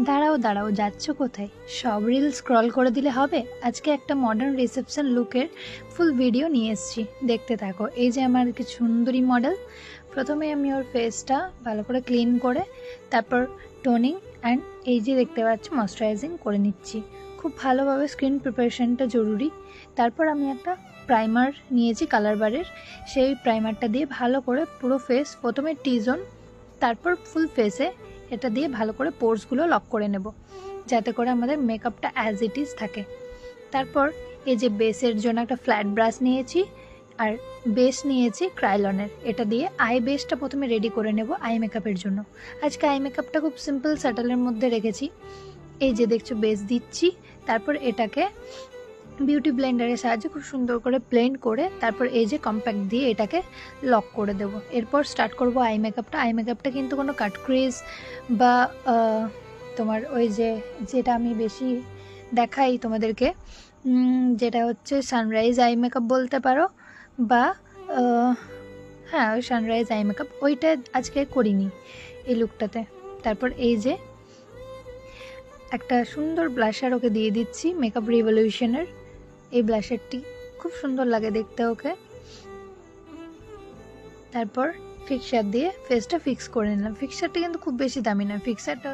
দাঁড়াও দাঁড়াও, যাচ্ছ কোথায়? সব রিল স্ক্রল করে দিলে হবে? আজকে একটা মডার্ন রিসেপশন লুকের ফুল ভিডিও নিয়ে এসেছি, দেখতে থাকো। এই যে আমার কি সুন্দরী মডেল। প্রথমে আমি ওর ফেসটা ভালো করে ক্লিন করে তারপর টোনিং অ্যান্ড এই যে দেখতে পাচ্ছ ময়শ্চারাইজিং করে নিচ্ছি। খুব ভালোভাবে স্কিন প্রিপারেশনটা জরুরি। তারপর আমি একটা প্রাইমার নিয়েছি কালার বারের, সেই প্রাইমারটা দিয়ে ভালো করে পুরো ফেস, প্রথমে টি জোন তারপর ফুল ফেসে এটা দিয়ে ভালো করে পোর্সগুলো লক করে নেব, যাতে করে আমাদের মেকআপটা অ্যাজ ইট ইজ থাকে। তারপর এই যে বেসের জন্য একটা ফ্ল্যাট ব্রাশ নিয়েছি আর বেস নিয়েছি ক্রাইলনের। এটা দিয়ে আই বেসটা প্রথমে রেডি করে নেব আই মেকআপের জন্য। আজকে আই মেকআপটা খুব সিম্পল স্যাটেলের মধ্যে রেখেছি। এই যে দেখছো বেস দিচ্ছি, তারপর এটাকে বিউটি ব্লেন্ডারের সাহায্যে খুব সুন্দর করে ব্লেন্ড করে তারপর এই যে কম্প্যাক্ট দিয়ে এটাকে লক করে দেব। এরপর স্টার্ট করব আই মেকআপটা। আই মেকআপটা কিন্তু কোনো কাট ক্রিজ বা তোমার ওই যেটা আমি বেশি দেখাই তোমাদেরকে, যেটা হচ্ছে সানরাইজ আই মেকআপ বলতে পারো, বা হ্যাঁ ওই সানরাইজ আই মেকআপ, ওইটা আজকে করিনি এই লুকটাতে। তারপর এই যে একটা সুন্দর ব্লাশার ওকে দিয়ে দিচ্ছি, মেকআপ রিভলিউশনের। এই ব্লাশারটি খুব সুন্দর লাগে দেখতে ওকে। তারপর ফিক্সার দিয়ে ফেসটা ফিক্স করে নিলাম। ফিক্সারটা কিন্তু খুব বেশি দামি না, ফিক্সারটা